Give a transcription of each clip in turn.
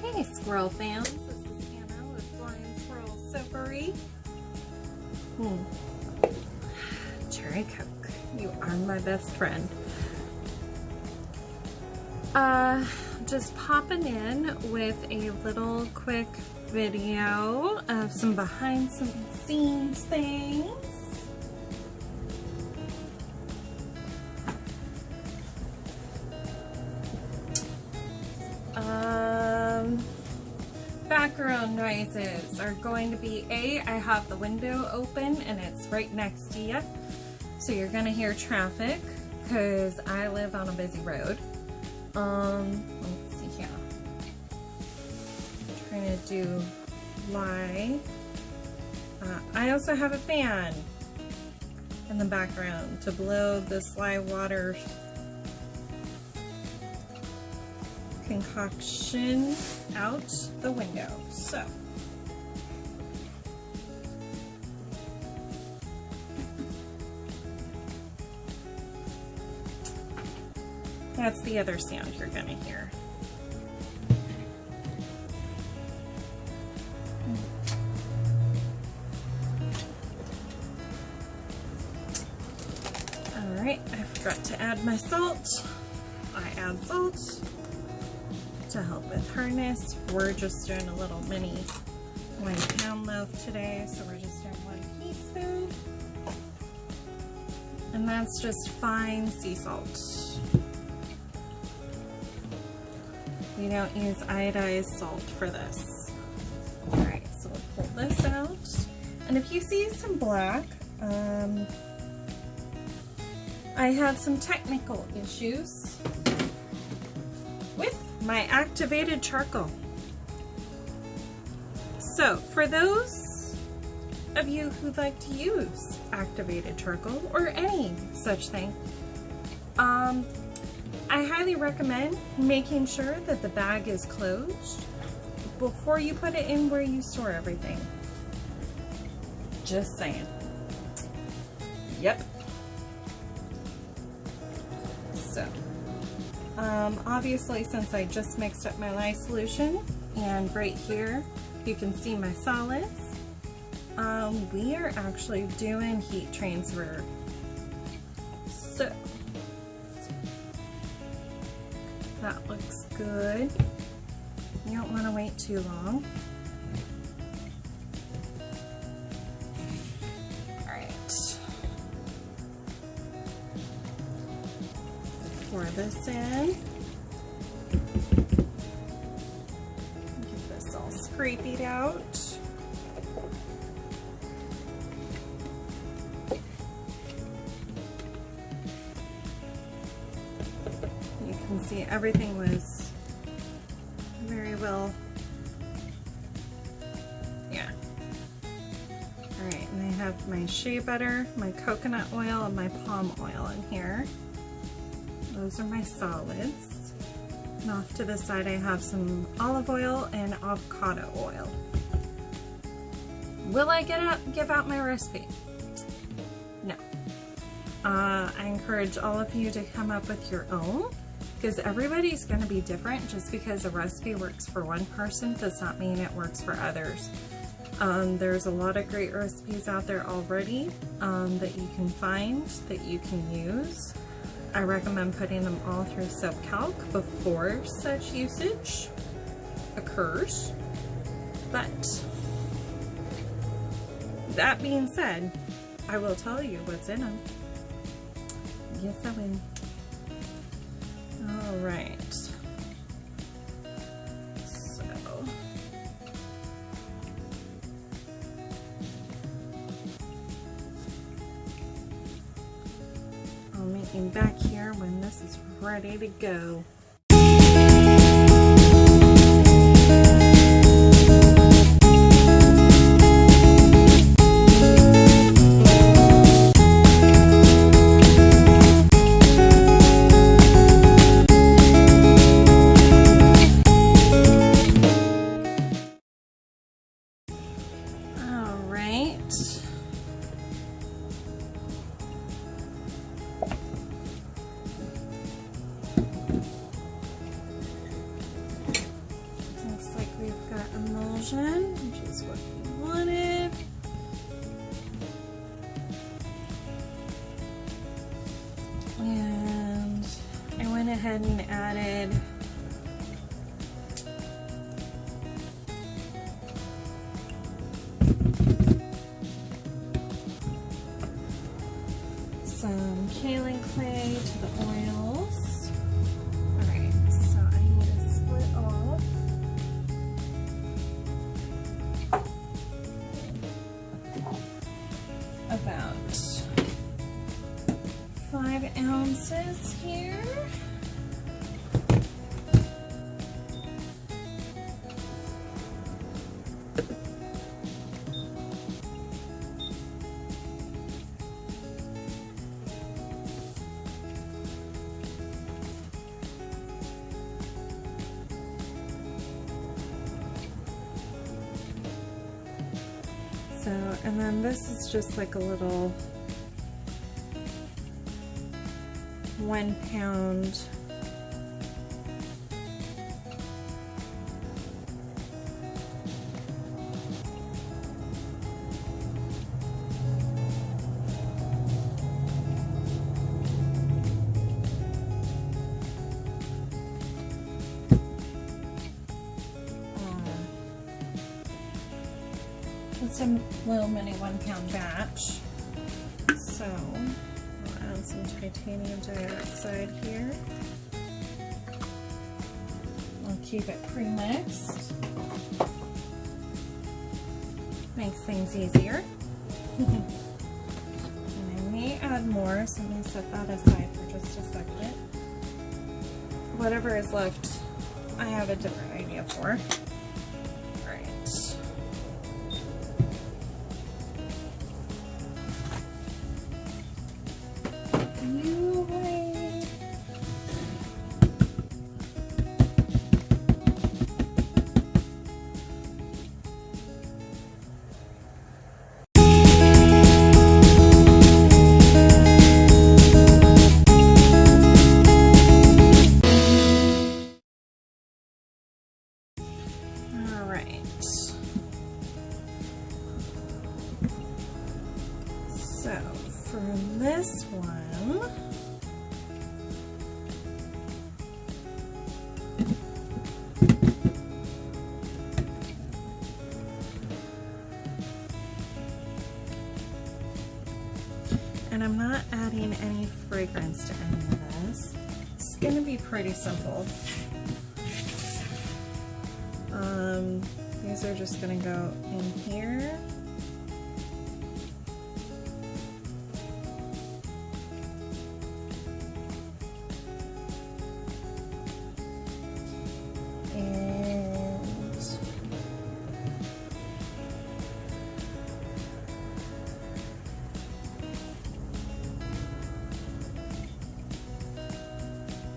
Hey squirrel fans, this is Hannah with Flying Squirrel Soapery. Cherry Coke, you are my best friend. Just popping in with a little quick video of some behind some scenes things. Background noises are going to be I have the window open and it's right next to you, so you're gonna hear traffic because I live on a busy road. Let's see here. I'm trying to do live. I also have a fan in the background to blow this live water concoction out the window. So that's the other sound you're gonna hear. All right, I forgot to add my salt. I add salt to help with hardness. We're just doing a little mini 1 pound loaf today, so we're just doing 1 teaspoon. And that's just fine sea salt. We don't use iodized salt for this. All right, so we'll pull this out. And if you see some black, I had some technical issues with my activated charcoal. So for those of you who'd like to use activated charcoal or any such thing, I highly recommend making sure that the bag is closed before you put it in where you store everything. Just saying. Yep. So obviously, since I just mixed up my lye solution, and right here you can see my solids, we are actually doing heat transfer. So that looks good. You don't want to wait too long. All right. Pour this in. Get this all scraped out. You can see everything was very well. Yeah. All right, and I have my shea butter, my coconut oil, and my palm oil in here. Those are my solids. And off to the side I have some olive oil and avocado oil. Will I give out my recipe? No. I encourage all of you to come up with your own, because everybody's going to be different. Just because a recipe works for one person does not mean it works for others. There's a lot of great recipes out there already that you can find, that you can use. I recommend putting them all through SoapCalc before such usage occurs. But that being said, I will tell you what's in them. Yes, I will. All right. So I'll meet you back here when this is ready to go. version, which is what we wanted. And I went ahead and added some kaolin clay to the oils. Alright, so I need to split off about 5 ounces here. So, and then this is just like a little 1 pound it's a little mini 1 pound batch. So I'll add some titanium dioxide here. I'll keep it pre-mixed. Makes things easier. And I may add more, so I'm going to set that aside for just a second. Whatever is left, I have a different idea for. So for this one, and I'm not adding any fragrance to any of this. It's going to be pretty simple. These are just going to go in here.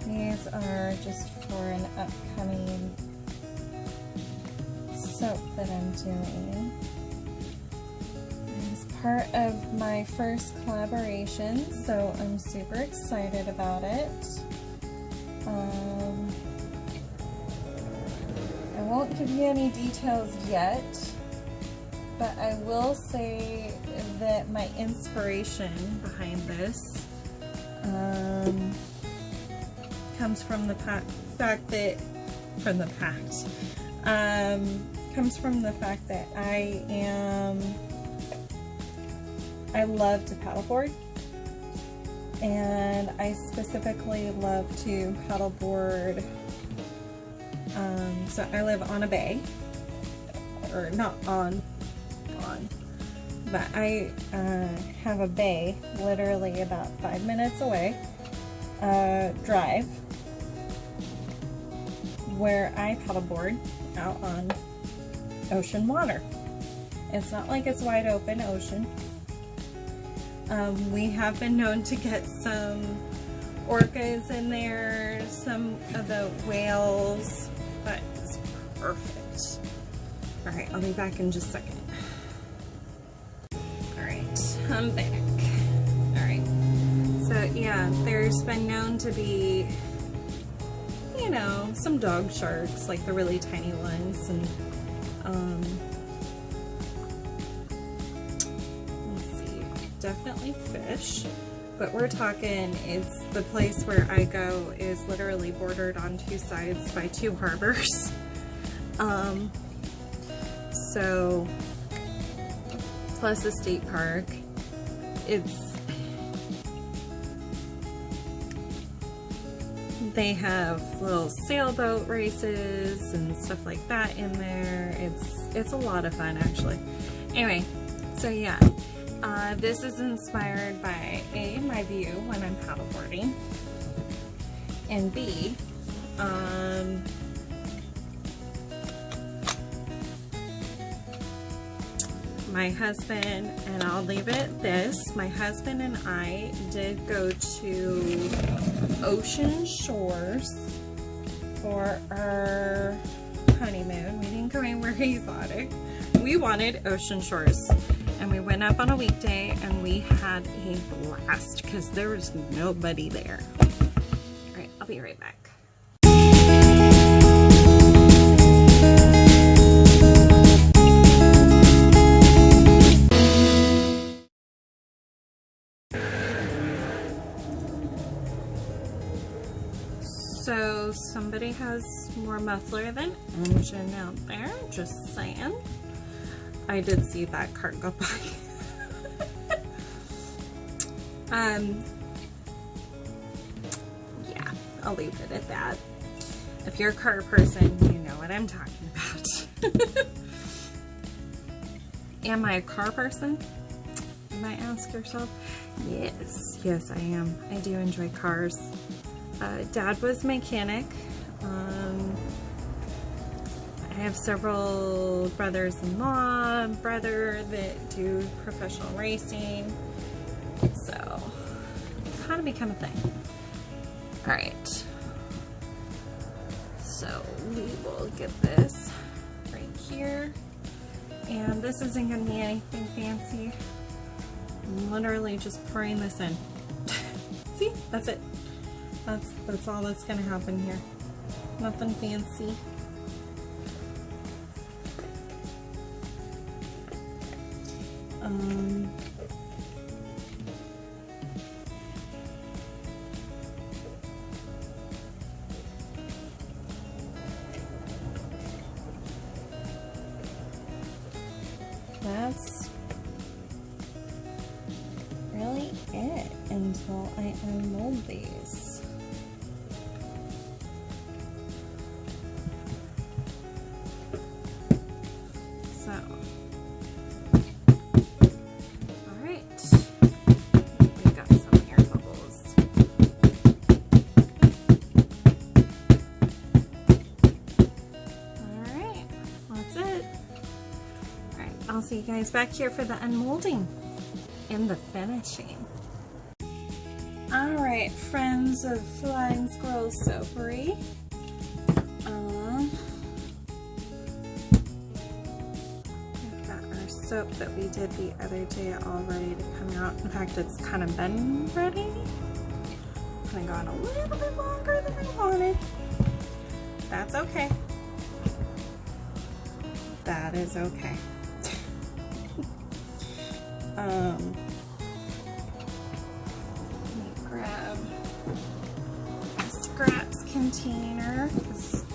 These are just for an upcoming soap that I'm doing. It's part of my first collaboration, so I'm super excited about it. I won't give you any details yet, but I will say that my inspiration behind this comes from the fact that I love to paddleboard, and I specifically love to paddleboard. So I live on a bay, or not on, but I have a bay literally about 5 minutes away, drive, where I paddleboard out on ocean water. It's not like it's wide open ocean. We have been known to get some orcas in there, some of the whales, but it's perfect. All right, I'll be back in just a second. All right, I'm back. All right, so yeah, there's been known to be, you know, some dog sharks, like the really tiny ones, and Let's see, definitely fish, but we're talking, it's the place where I go is literally bordered on two sides by two harbors. So plus a state park. They have little sailboat races and stuff like that in there. It's a lot of fun, actually. Anyway, so yeah, this is inspired by A, my view when I'm paddleboarding, and B, my husband, and I'll leave it this, my husband and I did go to Ocean Shores for our honeymoon. We didn't go anywhere exotic. We wanted Ocean Shores, and we went up on a weekday and we had a blast because there was nobody there. All right, I'll be right back. So somebody has more muffler than engine out there, just saying. I did see that car go by. Yeah, I'll leave it at that. If you're a car person, you know what I'm talking about. Am I a car person? You might ask yourself. Yes, I am. I do enjoy cars. Dad was a mechanic. I have several brothers-in-law, brother that do professional racing, so kind of become a thing. All right, so we will get this right here, and this isn't going to be anything fancy. I'm literally just pouring this in. See, that's it. That's all that's gonna happen here. Nothing fancy. That's really it until I unmold these. I'll see you guys back here for the unmolding and the finishing. Alright, friends of Flying Squirrel Soapery. We've got our soap that we did the other day all ready to come out. In fact, it's kind of been ready. Kind of gone a little bit longer than I wanted. That's okay. That is okay. Let me grab a scraps container because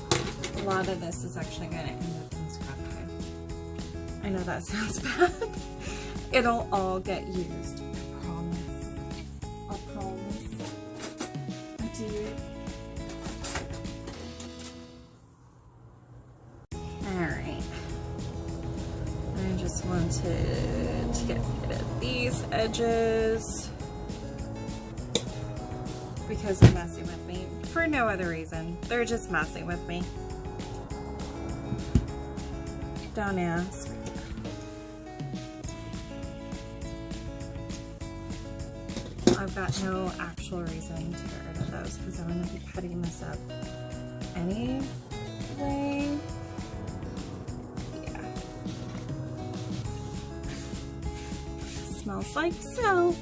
a lot of this is actually going to end up in the scrap pile. I know that sounds bad. It'll all get used. I promise. I promise. I do. Alright. I just wanted to get rid of these edges because they're messing with me for no other reason. They're just messing with me. Don't ask. I've got no actual reason to get rid of those because I'm going to be cutting this up anyway. Smells like soap.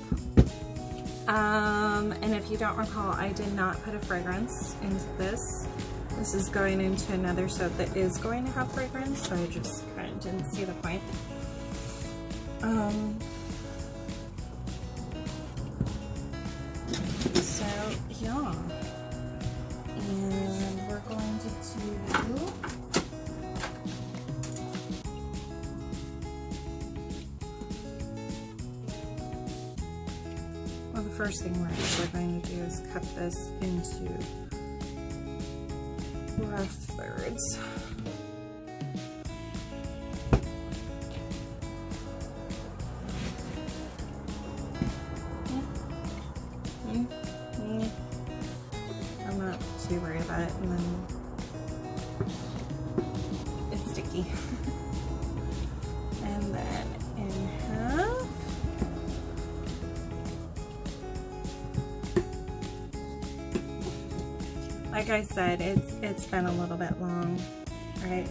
And if you don't recall, I did not put a fragrance into this. This is going into another soap that is going to have fragrance, so I just kind of didn't see the point. So yeah, and we're going to do well, the first thing we're actually going to do is cut this into rough thirds. I'm not too worried about it, and then it's sticky. And then in half. Like I said, it's been a little bit long, right?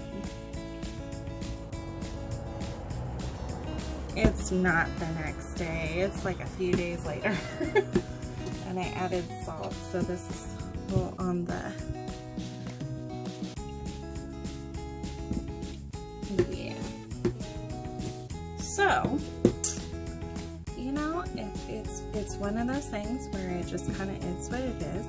It's not the next day, it's like a few days later. And I added salt, so this is a little on the, yeah. So, you know, it's one of those things where it just kind of is what it is.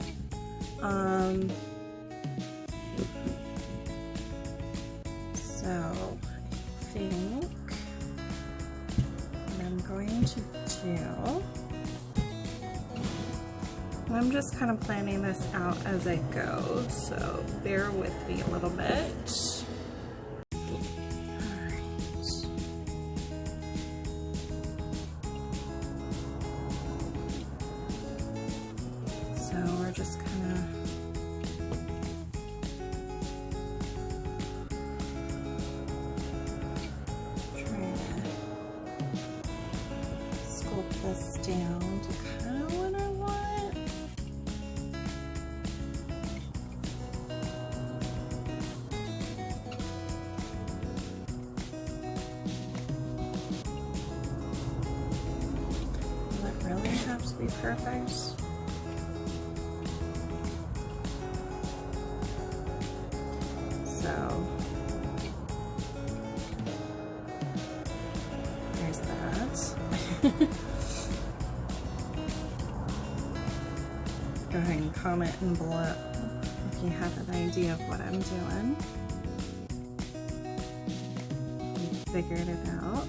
So I think what I'm going to do, I'm just kind of planning this out as I go, so bear with me a little bit. Alright. So we're just kind of trying to sculpt this down to kind of what I want. To be perfect. So there's that. Go ahead and comment and below if you have an idea of what I'm doing. You figured it out.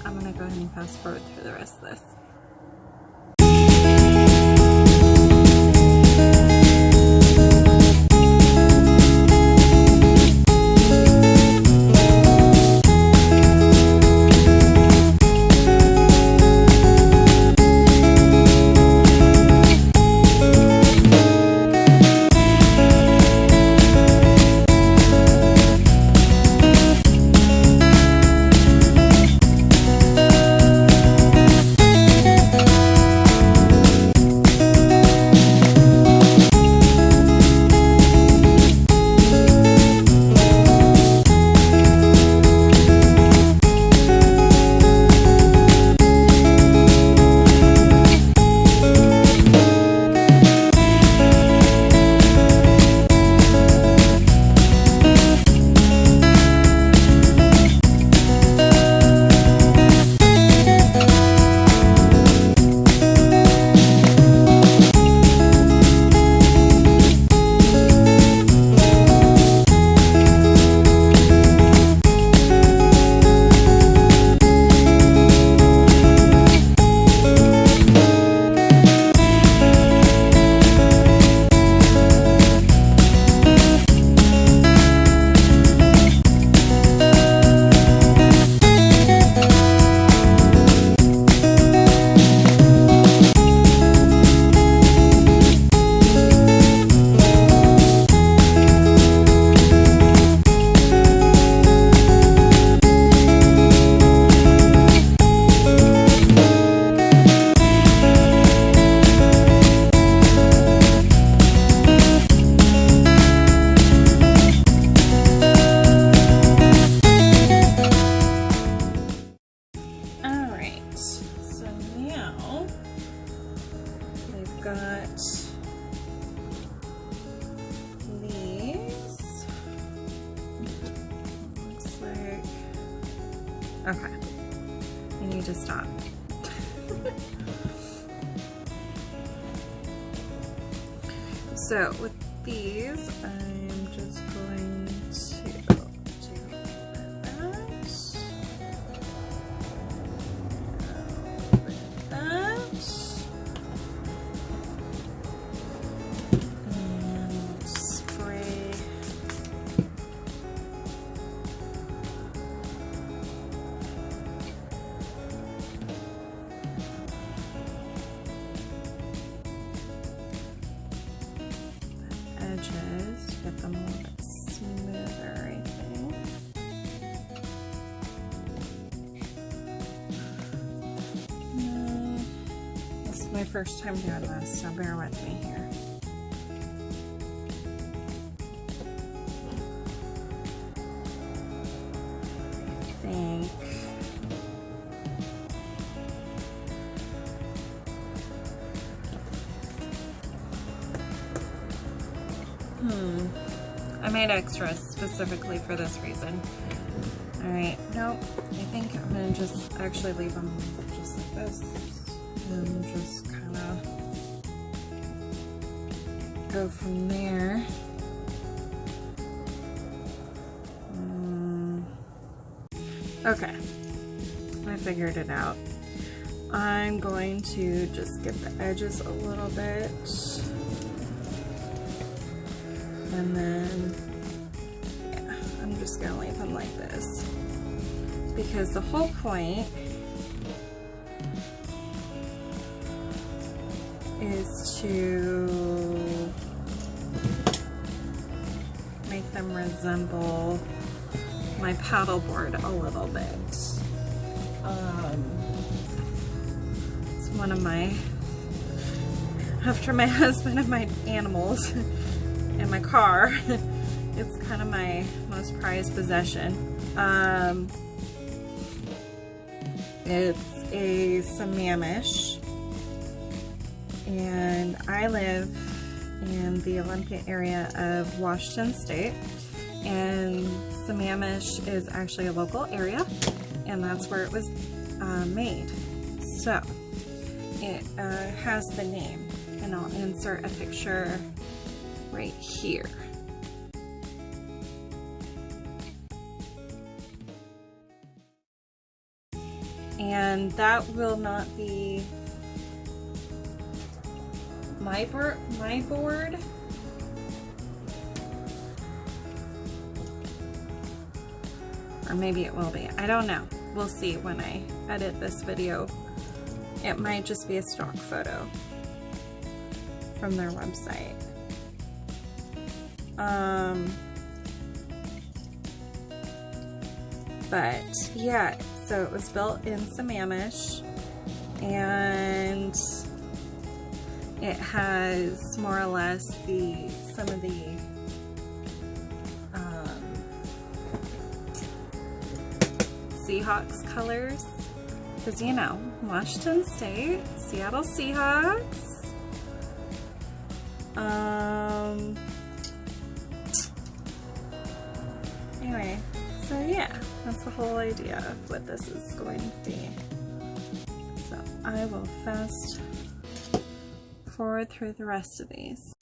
I'm going to go ahead and fast forward through the rest of this. Okay. You need to stop. So with these, I'm just going to do that. And spray. Edges to get them a little bit smoother, I think. This is my first time doing this, so bear with me here. I think I made extras specifically for this reason. Alright, nope. I think I'm gonna just actually leave them just like this and just kind of go from there. Okay, I figured it out. I'm going to just get the edges a little bit. And then, yeah, I'm just gonna leave them like this. Because the whole point is to make them resemble my paddleboard a little bit. It's one of my, after my husband and my animals in my car, it's kind of my most prized possession. It's a Sammamish, and I live in the Olympia area of Washington State, and Sammamish is actually a local area, and that's where it was made. So it has the name, and I'll insert a picture right here. And that will not be my board. Or maybe it will be. I don't know. We'll see when I edit this video. It might just be a stock photo from their website. But yeah, so it was built in Sammamish, and it has more or less some of the Seahawks colors, because you know, Washington State, Seattle Seahawks. Anyway, so yeah, that's the whole idea of what this is going to be. So I will fast forward through the rest of these.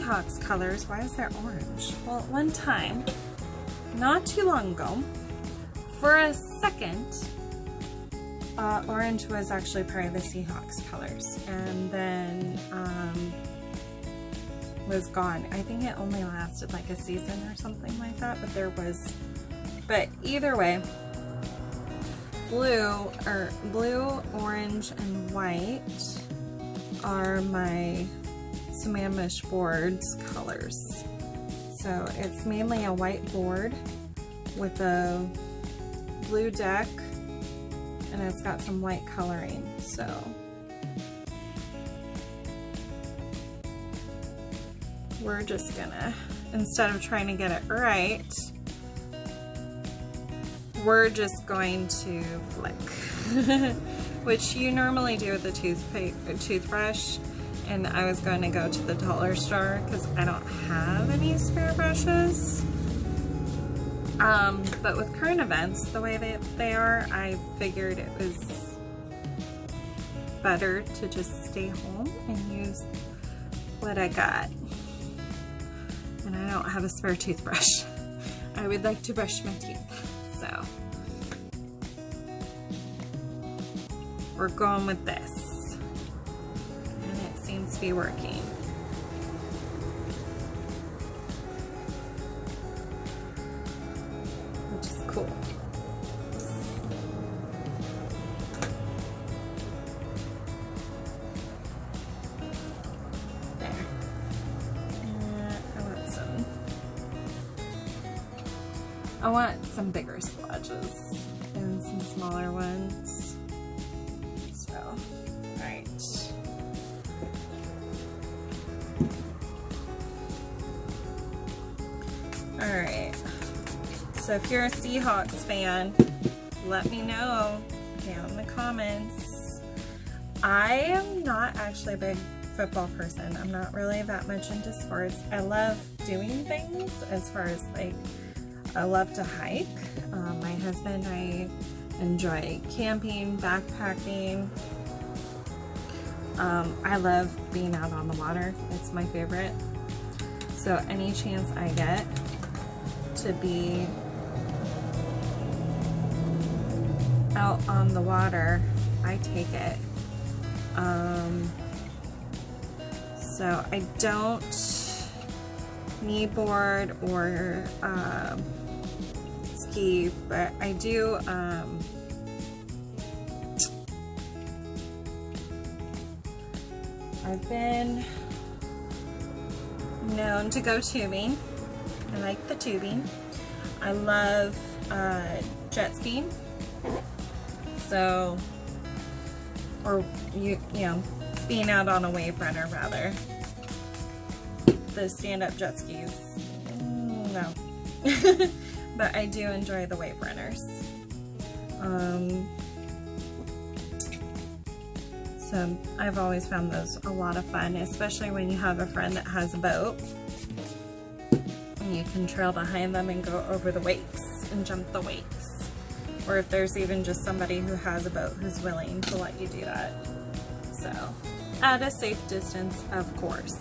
Seahawks colors. Why is there orange? Well, at one time, not too long ago, for a second, orange was actually part of the Seahawks colors, and then was gone. I think it only lasted like a season or something like that, but either way, blue, orange, and white are my Sammamish boards colors. So it's mainly a white board with a blue deck, and it's got some white coloring. So we're just gonna, instead of trying to get it right, we're just going to flick, which you normally do with a toothbrush. And I was going to go to the dollar store because I don't have any spare brushes. But with current events, the way that they are, I figured it was better to just stay home and use what I got. And I don't have a spare toothbrush. I would like to brush my teeth, so we're going with this. Seems to be working. Which is cool. There. I want some bigger splodges and some smaller ones. So, alright. Alright, so if you're a Seahawks fan, let me know down in the comments. I am not actually a big football person. I'm not really that much into sports. I love doing things as far as like, I love to hike. My husband and I enjoy camping, backpacking. I love being out on the water. It's my favorite. So any chance I get to be out on the water, I take it. So I don't kneeboard or ski, but I do I've been known to go tubing. I like the tubing. I love jet skiing. So, or you know, being out on a wave runner rather. The stand-up jet skis, no. But I do enjoy the wave runners. So I've always found those a lot of fun, especially when you have a friend that has a boat. And you can trail behind them and go over the weights and jump the weights. Or if there's even just somebody who has a boat who's willing to let you do that. So, at a safe distance, of course.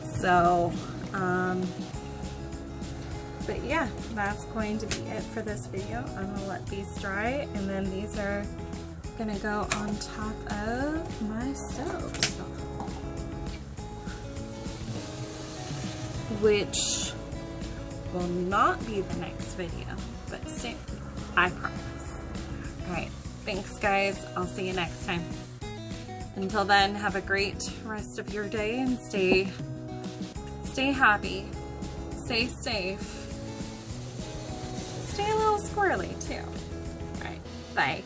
So, but yeah, that's going to be it for this video. I'm gonna let these dry, and then these are gonna go on top of my soap. Which will not be the next video, but soon, I promise. Alright, thanks guys, I'll see you next time. Until then, have a great rest of your day and stay happy, stay safe, stay a little squirrely too. Alright, bye.